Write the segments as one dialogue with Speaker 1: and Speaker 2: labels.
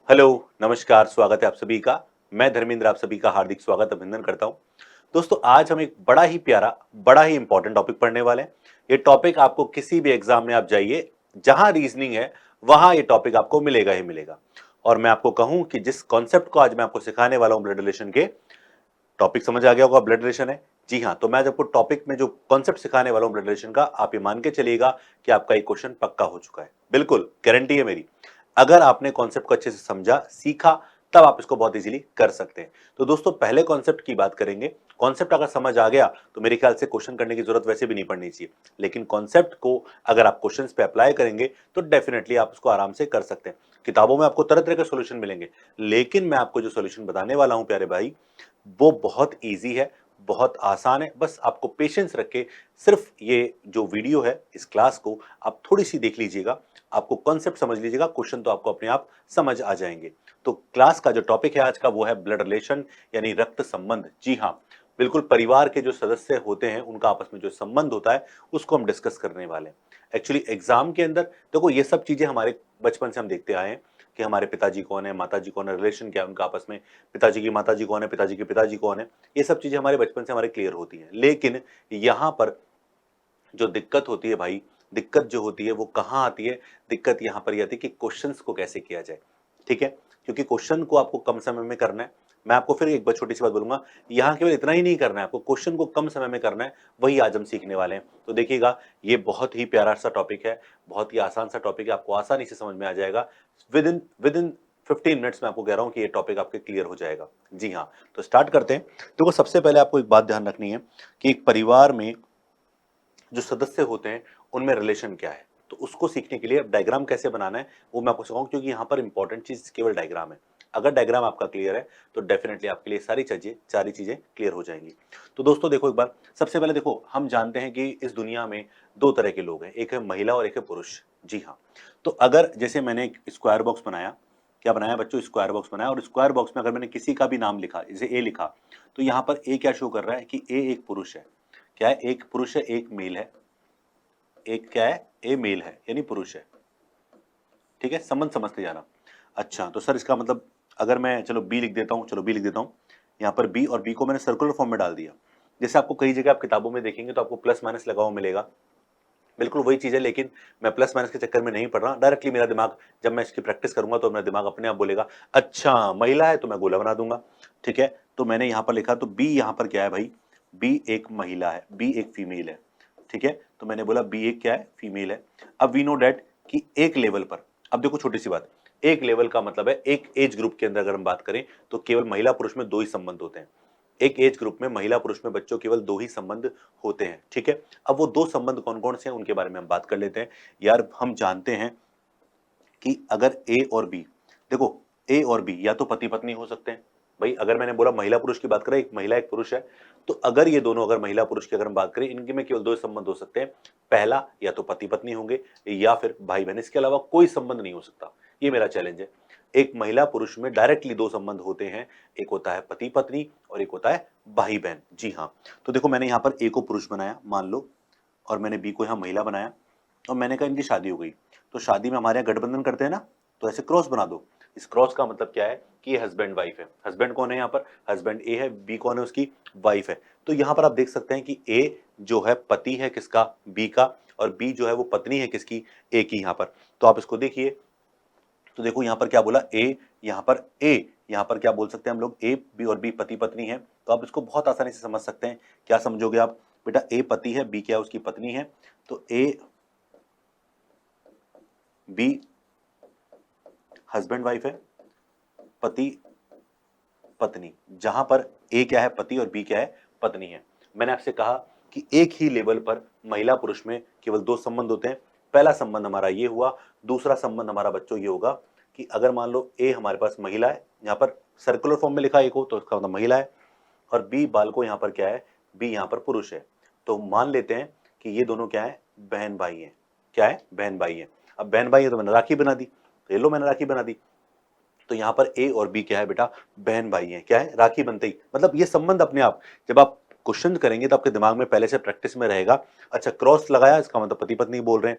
Speaker 1: Hello, नमस्कार, स्वागत है आप सभी का। मैं धर्मेंद्र आप सभी का हार्दिक स्वागत अभिनंदन करता हूं। दोस्तों, आज हम एक बड़ा ही प्यारा, बड़ा ही इंपॉर्टेंट टॉपिक पढ़ने वाले हैं। ये टॉपिक आपको किसी भी एग्जाम में आप जाइए, जहां रीजनिंग है, वहां ये टॉपिक आपको मिलेगा ही मिलेगा। और मैं आपको कहूं कि जिस कॉन्सेप्ट को आज मैं आपको सिखाने वाला हूं ब्लड रिलेशन के, टॉपिक समझ आ गया होगा, ब्लड रिलेशन है। जी हाँ, तो मैं आपको टॉपिक में जो कॉन्सेप्ट सिखाने वाला हूं ब्लड रिलेशन का, आप ये मान के चलिएगा कि आपका ये क्वेश्चन पक्का हो चुका है। बिल्कुल गारंटी है मेरी। अगर आपने कॉन्सेप्ट को अच्छे से समझा, सीखा, तब आप इसको बहुत इजीली कर सकते हैं। तो दोस्तों, पहले कॉन्सेप्ट की बात करेंगे। कॉन्सेप्ट अगर समझ आ गया तो मेरे ख्याल से क्वेश्चन करने की जरूरत वैसे भी नहीं पड़नी चाहिए। लेकिन कॉन्सेप्ट को अगर आप क्वेश्चंस पे अप्लाई करेंगे तो डेफिनेटली आप उसको आराम से कर सकते हैं। किताबों में आपको तरह तरह के सॉल्यूशन मिलेंगे, लेकिन मैं आपको जो सॉल्यूशन बताने वाला हूं प्यारे भाई, वो बहुत इजी है, बहुत आसान है। बस आपको पेशेंस रख के सिर्फ ये जो वीडियो है, इस क्लास को आप थोड़ी सी देख लीजिएगा, आपको कॉन्सेप्ट समझ लीजिएगा, क्वेश्चन तो आपको अपने आप समझ आ जाएंगे। तो क्लास का जो टॉपिक है आज का, वो है ब्लड रिलेशन, यानी रक्त संबंध। जी हाँ, बिल्कुल परिवार के जो सदस्य होते हैं उनका आपस में जो संबंध होता है, उसको हम डिस्कस करने वाले हैं। एक्चुअली एग्जाम के अंदर देखो, ये सब चीजें हमारे बचपन से हम देखते आए हैं कि हमारे पिताजी कौन है, माताजी कौन है, रिलेशन क्या है उनका आपस में, पिताजी की माताजी कौन है, पिताजी के पिताजी कौन है। ये सब चीजें हमारे बचपन से हमारे क्लियर होती हैं। लेकिन यहाँ पर जो दिक्कत होती है भाई, दिक्कत जो होती है वो कहाँ आती है? दिक्कत यहाँ पर ये आती है कि क्वेश्चंस को कैसे किया जाए। ठीक है, क्योंकि क्वेश्चन को आपको कम समय में करना है। मैं आपको फिर एक बार छोटी सी बात बोलूंगा, यहाँ केवल इतना ही नहीं करना है आपको, क्वेश्चन को कम समय में करना है, वही आज हम सीखने वाले हैं। तो देखिएगा, ये बहुत ही प्यारा सा टॉपिक है, बहुत ही आसान सा टॉपिक है, आपको आसानी से समझ में आ जाएगा। विद इन 15 मिनट्स में आपको कह रहा हूँ कि ये टॉपिक आपके क्लियर हो जाएगा। जी हाँ, तो स्टार्ट करते हैं। देखो, सबसे पहले आपको एक बात ध्यान रखनी है कि एक परिवार में जो सदस्य होते हैं उनमें रिलेशन क्या है। तो उसको सीखने के लिए अब डायग्राम कैसे बनाना है वो मैं आपको सिखाऊंगा, क्योंकि यहाँ पर इंपॉर्टेंट चीज केवल डायग्राम है। अगर डायग्राम आपका क्लियर है तो डेफिनेटली आपके लिए सारी चीजें क्लियर हो जाएंगी। तो दोस्तों देखो, एक बार सबसे पहले देखो, हम जानते हैं कि इस दुनिया में दो तरह के लोग हैं, एक है महिला और एक है पुरुष। जी हाँ, तो अगर जैसे मैंने एक स्क्वायर बॉक्स बनाया, क्या बनाया बच्चों? स्क्वायर बॉक्स बनाया, और स्क्वायर बॉक्स में अगर मैंने किसी का भी नाम लिखा, जैसे ए लिखा, तो यहाँ पर ए क्या शो कर रहा है कि ए एक पुरुष है। क्या है? एक पुरुष है, एक मेल है। एक क्या है? ए मेल है, यानी पुरुष है। ठीक है, संबंध समझते जाना। अच्छा, तो सर इसका मतलब अगर मैं, चलो बी लिख देता हूँ, चलो बी लिख देता हूँ यहाँ पर बी, और बी को मैंने सर्कुलर फॉर्म में डाल दिया। जैसे आपको कई जगह आप किताबों में देखेंगे तो आपको प्लस माइनस लगा हुआ मिलेगा, बिल्कुल वही चीज है। लेकिन मैं प्लस माइनस के चक्कर में नहीं पड़ रहा, डायरेक्टली मेरा दिमाग, जब मैं इसकी प्रैक्टिस करूंगा तो मेरा दिमाग अपने आप बोलेगा अच्छा महिला है तो मैं गोला बना दूंगा। ठीक है, तो मैंने यहाँ पर लिखा, तो बी यहाँ पर क्या है भाई? बी एक महिला है, बी एक फीमेल है। ठीक है, तो मैंने बोला बी एक क्या है? फीमेल है। अब वी नो डैट कि एक लेवल पर, अब देखो छोटी सी बात, एक लेवल का मतलब है एक एज ग्रुप के अंदर अगर हम बात करें तो केवल महिला पुरुष में दो ही संबंध होते हैं। एक एज ग्रुप में महिला पुरुष में बच्चों केवल दो ही संबंध होते हैं। ठीक है, अब वो दो संबंध कौन कौन से हैं उनके बारे में हम बात कर लेते हैं। यार, हम जानते हैं कि अगर ए और बी, देखो ए और बी या तो पति पत्नी हो सकते हैं। भाई अगर मैंने बोला महिला पुरुष की बात करें, एक महिला एक पुरुष है, तो अगर ये दोनों, अगर महिला पुरुष की अगर हम बात करें, इनके में केवल दो संबंध हो सकते हैं। पहला, या तो पति पत्नी होंगे या फिर भाई बहन, इसके अलावा कोई संबंध नहीं हो सकता। ये मेरा चैलेंज है। एक महिला पुरुष में डायरेक्टली दो संबंध होते हैं, एक होता है पति पत्नी और एक होता है भाई बहन। जी हाँ, तो देखो मैंने यहाँ पर ए को पुरुष बनाया मान लो, और मैंने बी को यहाँ महिला बनाया, और मैंने कहा इनकी शादी हो गई। तो शादी में हमारे यहाँ गठबंधन करते हैं ना, तो ऐसे क्रॉस बना दो। इस क्रॉस का मतलब क्या है कि ये हस्बैंड वाइफ है। हस्बैंड कौन है यहाँ पर? हस्बैंड ए है, बी कौन है? उसकी वाइफ है। तो यहाँ पर आप देख सकते हैं कि ए जो है पति है किसका? बी का, और बी जो है वो पत्नी है किसकी? ए की। यहाँ पर तो आप इसको देखिए, तो देखो यहाँ पर क्या बोला? ए, यहाँ पर ए, यहाँ पर क्या बोल सकते हैं हम लोग? ए बी और बी पति पत्नी है। तो आप इसको बहुत आसानी से समझ सकते हैं। क्या समझोगे आप? बेटा ए पति है, बी क्या है? उसकी पत्नी है। तो ए बी हस्बैंड वाइफ है, पति पत्नी, जहां पर ए क्या है? पति, और बी क्या है? पत्नी है। मैंने आपसे कहा कि एक ही लेवल पर महिला पुरुष में केवल दो संबंध होते हैं। पहला संबंध हमारा ये हुआ। दूसरा संबंध हमारा बच्चों ये होगा कि अगर मान लो ए हमारे पास महिला है, यहाँ पर सर्कुलर फॉर्म में लिखा एक हो तो इसका मतलब महिला है, और बी बालको यहाँ पर क्या है? बी यहाँ पर पुरुष है। तो मान लेते हैं कि ये दोनों क्या है? बहन भाई हैं। क्या है? बहन भाई हैं। अब बहन भाई है तो मैंने राखी बना दी, तो ये लो मैंने राखी बना दी। तो यहाँ पर ए और बी क्या है बेटा? बहन भाई हैं। क्या है? राखी बनते ही, मतलब ये संबंध अपने आप, जब आप क्वेश्चन करेंगे तो आपके दिमाग में पहले से प्रैक्टिस में रहेगा। अच्छा, क्रॉस लगाया, इसका मतलब पति पत्नी बोल रहे हैं।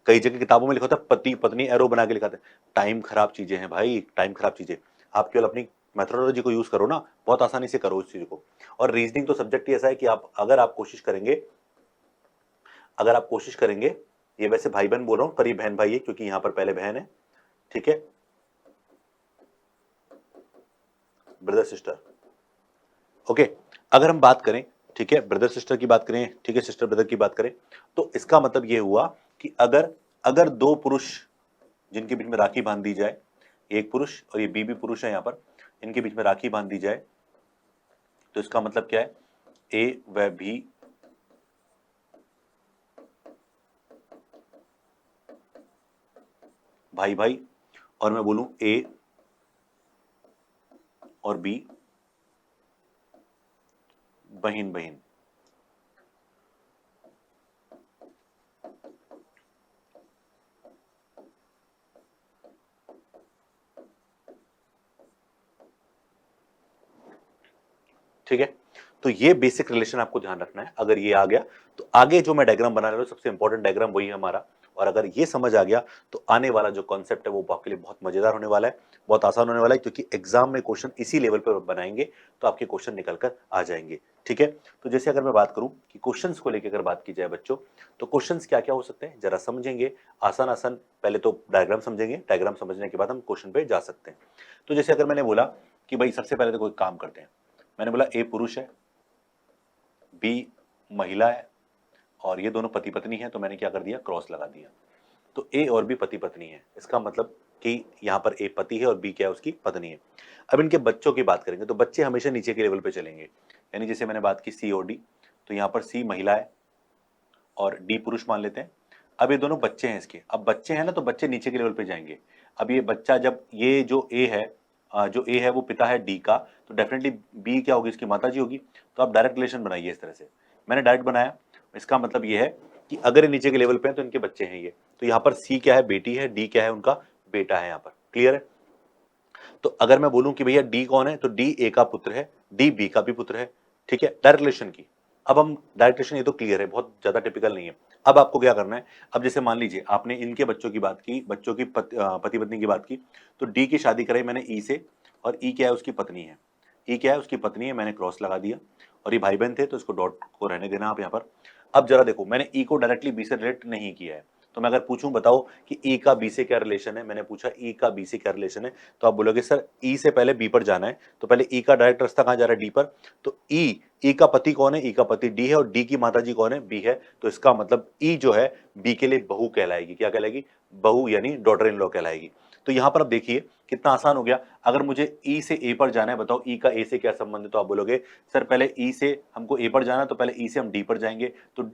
Speaker 1: कई जगह किताबों में लिखा होता है पति पत्नी एरो बना के लिखा था। टाइम खराब चीजें हैं भाई, टाइम खराब चीजें। आप केवल अपनी मेथोडोलॉजी को यूज करो ना, बहुत आसानी से करो इस चीज को। और रीजनिंग तो सब्जेक्ट ही ऐसा है कि आप अगर आप कोशिश करेंगे, अगर आप कोशिश करेंगे, ये वैसे भाई बहन बोल रहा हूं पर ये बहन भाई है क्योंकि यहां पर पहले बहन है, ठीक है, ब्रदर सिस्टर। ओके, अगर हम बात करें, ठीक है, ब्रदर सिस्टर की बात करें, ठीक है, सिस्टर ब्रदर की बात करें, तो इसका मतलब ये हुआ कि अगर अगर दो पुरुष जिनके बीच में राखी बांध दी जाए, एक पुरुष और ये बी भी पुरुष है यहां पर, इनके बीच में राखी बांध दी जाए, तो इसका मतलब क्या है, ए व बी भाई भाई, और मैं बोलूं ए और बी बहन बहन। ठीक है, तो ये बेसिक रिलेशन आपको ध्यान रखना है। अगर ये आ गया तो आगे जो मैं डायग्राम बना रहा हूं सबसे इंपॉर्टेंट डायग्राम वही है हमारा। और अगर ये समझ आ गया तो आने वाला जो कॉन्सेप्ट है वो आपके लिए बहुत मजेदार होने वाला है, बहुत आसान होने वाला है, क्योंकि एग्जाम में क्वेश्चन इसी लेवल पर बनाएंगे तो आपके क्वेश्चन निकल कर आ जाएंगे। ठीक है, तो जैसे अगर मैं बात करूं कि क्वेश्चंस को लेकर अगर बात की जाए बच्चों, तो क्वेश्चंस क्या क्या हो सकते हैं जरा समझेंगे। आसान आसान पहले तो डायग्राम समझेंगे, डायग्राम समझने के बाद हम क्वेश्चन पे जा सकते हैं। तो जैसे अगर मैंने बोला कि भाई सबसे पहले तो कोई काम करते हैं, मैंने बोला ए पुरुष है, बी महिला है, और ये दोनों पति पत्नी है, तो मैंने क्या कर दिया, क्रॉस लगा दिया। तो ए और बी पति पत्नी है, इसका मतलब कि यहाँ पर ए पति है और बी क्या है, उसकी पत्नी है। अब इनके बच्चों की बात करेंगे तो बच्चे हमेशा नीचे के लेवल पे चलेंगे, यानी जैसे मैंने बात की सी और डी, तो यहाँ पर सी महिला है और डी पुरुष मान लेते हैं। अब ये दोनों बच्चे हैं इसके, अब बच्चे हैं ना तो बच्चे नीचे के लेवल पे जाएंगे। अब ये बच्चा जब ये जो ए है, जो ए है वो पिता है डी का, तो डेफिनेटली बी क्या होगी, इसकी माता जी होगी। तो आप डायरेक्ट रिलेशन बनाइए इस तरह से, मैंने डायरेक्ट बनाया। इसका मतलब ये है कि अगर ये नीचे के लेवल पे हैं तो इनके बच्चे हैं ये। तो यहाँ पर सी क्या है, बेटी है, डी क्या है, उनका बेटा है। यहाँ पर क्लियर है। तो अगर मैं बोलूं कि भैया डी कौन है, तो डी ए का पुत्र है, डी बी का भी पुत्र है। ठीक है, डायरेक्ट रिलेशन की। अब हम डायरेक्ट रिलेशन, ये तो क्लियर है, बहुत ज्यादा टिपिकल नहीं है। अब आपको क्या करना है, अब जैसे मान लीजिए आपने इनके बच्चों की बात की, बच्चों की पति पत्नी की बात की, तो डी की शादी कराई मैंने ई से, और ई क्या है, उसकी पत्नी है। ई क्या है, उसकी पत्नी है, मैंने क्रॉस लगा दिया। और ये भाई बहन थे तो इसको डॉट को रहने देना आप यहाँ पर। अब जरा देखो, मैंने ई को डायरेक्टली बी से रिलेट नहीं किया है, तो मैं अगर पूछूं बताओ कि ई का बी से क्या रिलेशन है, मैंने पूछा ई का बी से क्या रिलेशन है, तो आप बोलोगे सर ई से पहले बी पर जाना है, तो पहले ई का डायरेक्ट रास्ता कहां जा रहा है, डी पर। तो ई का पति कौन है, ई का पति डी है, और डी की माताजी कौन है, बी है। तो इसका मतलब ई जो है बी के लिए बहू कहलाएगी। क्या कहलाएगी, बहू, यानी डॉटर इन लॉ कहलाएगी। तो यहां पर आप देखिए कितना आसान हो गया। अगर मुझे ई से ए पर जाना है, बताओ ई का ए से क्या संबंध है, तो आप बोलोगे सर पहले ई से हमको ए पर जाना, तो पहले ई से हम डी पर जाएंगे। तो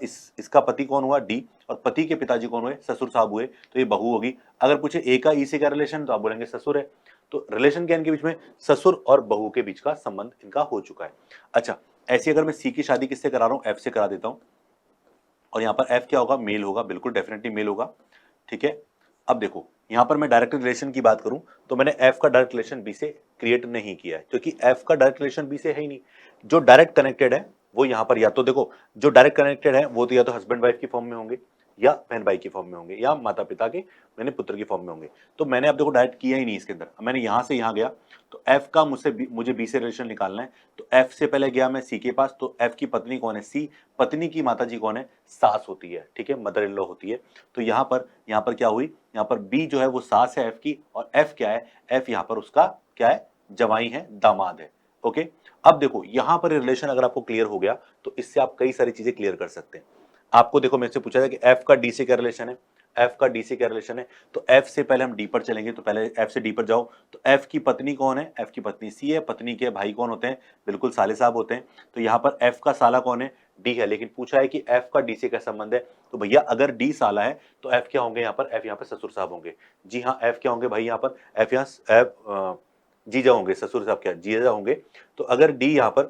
Speaker 1: इसका पति कौन हुआ, डी, और पति के पिताजी कौन हुए, ससुर साहब हुए, तो ये बहू होगी। अगर पूछे ए का ई से क्या रिलेशन, तो आप बोलेंगे ससुर है। तो रिलेशन क्या इनके बीच में, ससुर और बहू के बीच का संबंध इनका हो चुका है। अच्छा, ऐसी अगर मैं सी की शादी किससे करा रहा हूं, एफ से करा देता हूं, और यहाँ पर एफ क्या होगा, मेल होगा, बिल्कुल डेफिनेटली मेल होगा। ठीक है, अब देखो यहां पर मैं डायरेक्ट रिलेशन की बात करूं तो मैंने एफ का डायरेक्ट रिलेशन बी से क्रिएट नहीं किया है, क्योंकि एफ का डायरेक्ट रिलेशन बी से है ही नहीं। जो डायरेक्ट कनेक्टेड है वो यहां पर, या तो देखो जो डायरेक्ट कनेक्टेड है वो तो या तो हस्बैंड वाइफ की फॉर्म में होंगे, या बहन भाई की फॉर्म में होंगे, या माता पिता के मैंने पुत्र की फॉर्म में होंगे। तो मैंने अब देखो डायरेक्ट किया ही नहीं इसके अंदर, मैंने यहां से यहां गया, तो एफ का मुझे बी से रिलेशन निकालना है। तो एफ से पहले गया मैं सी के पास, तो एफ की पत्नी कौन है, सी, पत्नी की माता जी कौन है, सास होती है। ठीक है, मदर इन लॉ होती है। तो यहाँ पर क्या हुई, यहाँ पर बी जो है वो सास है एफ की, और एफ क्या है, एफ यहाँ पर उसका क्या है, जवाई है, दामाद है। ओके, अब देखो यहां पर रिलेशन अगर आपको क्लियर हो गया तो इससे आप कई सारी चीजें क्लियर कर सकते हैं। आपको देखो मेरे से पूछा था कि एफ का डी से क्या रिलेशन है, एफ का डी से क्या रिलेशन है, तो एफ से पहले हम डी पर चलेंगे, तो पहले एफ से डी पर जाओ। तो एफ की पत्नी कौन है, एफ की पत्नी सी है, पत्नी के भाई कौन होते हैं, बिल्कुल साले साहब होते हैं। तो यहाँ पर एफ का साला कौन है, डी है, लेकिन पूछा है कि एफ का डी से क्या संबंध है, तो भैया अगर डी साला है तो एफ क्या होंगे, यहाँ पर एफ यहाँ पर ससुर साहब होंगे। जी हाँ, एफ क्या होंगे भाई, यहाँ पर एफ यहाँ एफ जीजा होंगे, ससुर साहब क्या जीजा होंगे। तो अगर डी यहाँ पर,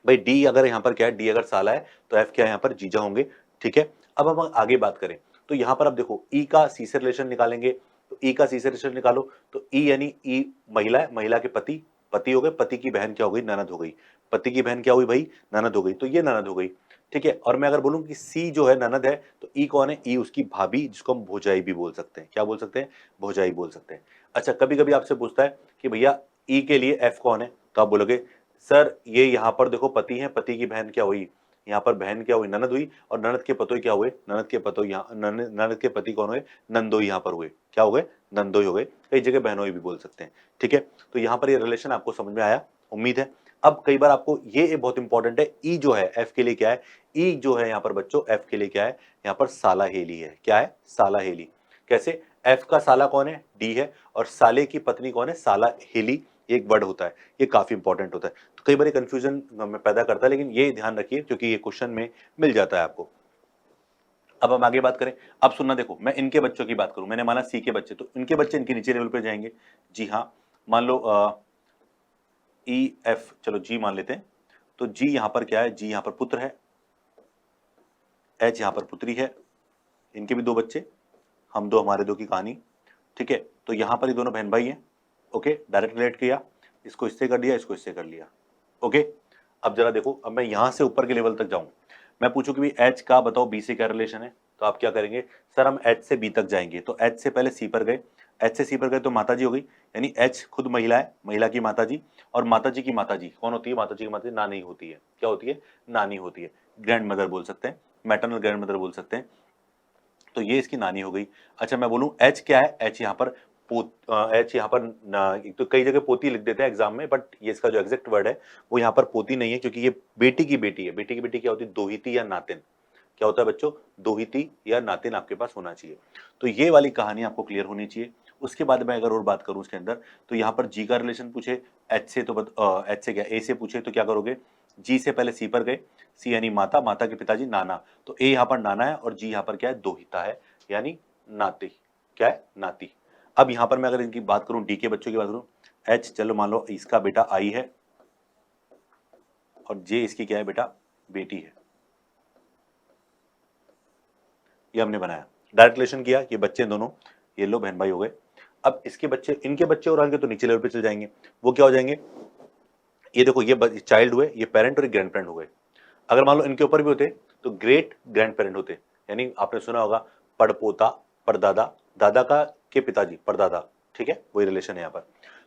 Speaker 1: भाई डी अगर यहाँ पर क्या है, डी अगर साला है तो एफ क्या है, यहाँ पर जीजा होंगे। ठीक है, अब हम आगे बात करें तो यहाँ पर अब देखो ई का सी से रिलेशन निकालेंगे, तो ई का सी से रिलेशन निकालो, तो ई यानी ई महिला है, महिला के पति, पति हो गए, पति की बहन क्या हो गई, ननद हो गई, पति की बहन क्या हुई भाई, ननद हो गई, तो ये ननद हो गई। ठीक है। और मैं अगर बोलूं कि सी जो है ननद है, तो ई कौन है? ई उसकी भाभी, जिसको हम भौजाई भी बोल सकते हैं। क्या बोल सकते हैं? भौजाई बोल सकते हैं। अच्छा, कभी कभी आपसे पूछता है कि भैया ई के लिए एफ कौन है, तो आप बोलोगे सर ये यहाँ पर देखो पति है, पति की बहन क्या हुई? यहाँ पर बहन क्या हुई? ननद हुई। और ननद के पतोई क्या हुए? ननद के पतोई यहाँ, ननद के पति कौन हुए? नंदोई यहाँ पर हुए। क्या हो गए? नंदोई हो गए। कई जगह बहनोई भी बोल सकते हैं। ठीक है, तो यहाँ पर ये रिलेशन आपको समझ में आया, उम्मीद है। अब कई बार आपको ये बहुत इंपॉर्टेंट है, ई जो है एफ के लिए क्या है? ई जो है यहाँ पर बच्चों एफ के लिए क्या है? यहाँ पर सालाहेली है। क्या है? सालाहेली। कैसे? एफ का साला कौन है? डी है। और साले की पत्नी कौन है? सालाहेली। एक वर्ड होता है, ये काफी इंपॉर्टेंट होता है। तो कई बार कंफ्यूजन में पैदा करता है, लेकिन ये ध्यान रखिए क्योंकि ये क्वेश्चन में मिल जाता है आपको। अब हम आगे बात करें। अब सुनना, देखो मैं इनके बच्चों की बात करूं, मैंने माना सी के बच्चे, तो इनके बच्चे इनके नीचे लेवल पे जाएंगे। जी हाँ, मान लो ई एफ, चलो जी मान लेते हैं। तो जी यहां पर क्या है? जी यहां पर पुत्र है, एच यहां पर पुत्री है, इनके भी दो बच्चे, हम दो हमारे दो की कहानी। ठीक है, तो यहां पर ये दोनों बहन भाई हैं। ओके, डायरेक्ट रिलेट किया, इसको इससे कर दिया, इसको इससे कर लिया। ओके, अब जरा देखो, अब मैं यहां से ऊपर के लेवल तक जाऊं, मैं पूछूं कि भाई एच का बताओ बी से क्या रिलेशन है, तो आप क्या करेंगे? सर हम एच से बी तक जाएंगे, तो एच से पहले सी पर गए, एच से सी पर गए तो माता जी हो गई, यानी एच खुद महिला है, महिला की माता जी। और माता जी की माता जी कौन होती है? माता जी की माता जी नानी होती है। क्या होती है? नानी होती है। ग्रैंड मदर बोल सकते हैं, मैटरनल ग्रैंड मदर बोल सकते हैं। तो ये इसकी नानी हो गई। अच्छा, मैं बोलूं एच क्या है? एच यहाँ पर एच यहाँ पर एक तो कई जगह पोती लिख देते हैं एग्जाम में, बट ये इसका जो एग्जैक्ट वर्ड है वो यहाँ पर पोती नहीं है, क्योंकि ये बेटी की बेटी है। बेटी की बेटी क्या होती है? दोहिती या नातिन। क्या होता है बच्चों? दोहिती या नातिन आपके पास होना चाहिए। तो ये वाली कहानी आपको क्लियर होनी चाहिए। उसके बाद मैं अगर और बात करूं इसके अंदर, तो यहाँ पर जी का रिलेशन पूछे एच से, तो एच से क्या, ए से पूछे तो क्या करोगे? जी से पहले सी पर गए, सी यानी माता, माता के पिताजी नाना, तो ए यहाँ पर नाना है और जी यहाँ पर क्या है? दोहिता है, यानी नाती। क्या है? नाती। अब यहाँ पर मैं अगर इनकी बात करूं, डी के बच्चों की बात करूं, एच चलो मान लो इसका बेटा आई है, और जे इसकी क्या है बेटा? बेटी है। ये हमने बनाया, डायरेक्ट रिलेशन किया, ये बच्चे दोनों, ये लो बहन भाई हो गए। अब इसके बच्चे, इनके बच्चे और आगे तो नीचे लेवल पे चले जाएंगे, वो क्या हो जाएंगे? ये देखो, ये चाइल्ड हुए, ये पेरेंट और ये ग्रैंड पेरेंट हो गए। अगर मान लो इनके ऊपर भी होते तो ग्रेट ग्रैंड पेरेंट होते, यानी आपने सुना होगा पड़पोता, परदादा, दादा का के पिताजी परदादा। ठीक है, वही रिलेशन है यहाँ पर।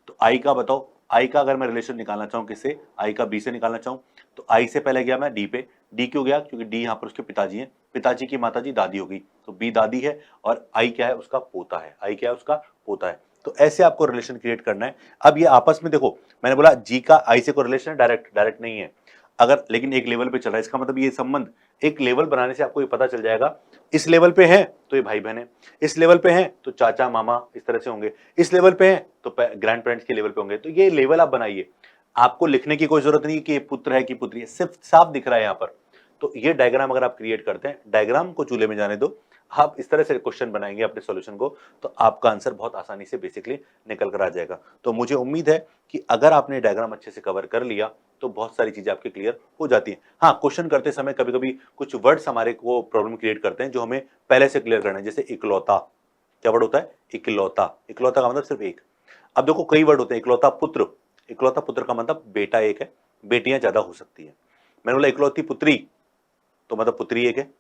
Speaker 1: तो आई का बताओ, आई का अगर मैं रिलेशन निकालना चाहूँ किससे? आई का बी से निकालना चाहूँ, तो आई से पहले गया मैं डी पे। डी क्यों गया? क्योंकि डी यहाँ पर उसके पिताजी हैं, पिताजी की माता जी दादी होगी, तो बी दादी है, और आई क्या है? उसका पोता है। आई क्या है? उसका पोता है। तो ऐसे आपको रिलेशन क्रिएट करना है। अब ये आपस में देखो, मैंने बोला जी का आई से कोई रिलेशन है? डायरेक्ट डायरेक्ट नहीं है, अगर लेकिन एक लेवल पे चल रहा है, इसका मतलब ये संबंध एक लेवल बनाने से आपको ये पता चल जाएगा, इस लेवल पे है तो ये भाई बहन है, इस लेवल पे है तो चाचा मामा इस तरह से होंगे, इस लेवल पे है तो ग्रैंड पेरेंट्स के लेवल पे होंगे। तो ये लेवल आप बनाइए, आपको लिखने की कोई जरूरत नहीं कि ये पुत्र है कि पुत्री है, सिर्फ साफ दिख रहा है यहाँ पर। तो ये डायग्राम अगर आप क्रिएट करते हैं, डायग्राम को चूल्हे में जाने दो, आप इस तरह से क्वेश्चन बनाएंगे अपने सॉल्यूशन को, तो आपका आंसर बहुत आसानी से बेसिकली निकल कर आ जाएगा। तो मुझे उम्मीद है कि अगर आपने डायग्राम अच्छे से कवर कर लिया तो बहुत सारी चीजें आपकी क्लियर हो जाती हैं। हाँ, क्वेश्चन करते समय कभी कभी कुछ वर्ड्स हमारे को प्रॉब्लम क्रिएट करते हैं जो हमें पहले से क्लियर करना है, जैसे इकलौता। क्या वर्ड होता है? इकलौता। इकलौता का मतलब सिर्फ एक। अब देखो कई वर्ड होते हैं, इकलौता पुत्र, इकलौता पुत्र का मतलब बेटा एक है, बेटियां ज्यादा हो सकती है। मैंने बोला इकलौती पुत्री, तो मतलब पुत्री एक है,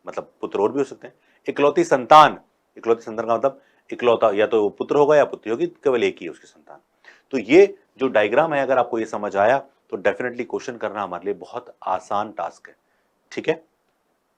Speaker 1: मतलब पुत्र और भी हो सकते हैं। इकलौती संतान, इकलौती संतान का मतलब इकलौता या तो पुत्र होगा या पुत्री होगी, केवल एक ही है उसकी संतान। तो ये जो डायग्राम है, अगर आपको ये समझ आया तो डेफिनेटली क्वेश्चन करना हमारे लिए बहुत आसान टास्क है। ठीक है।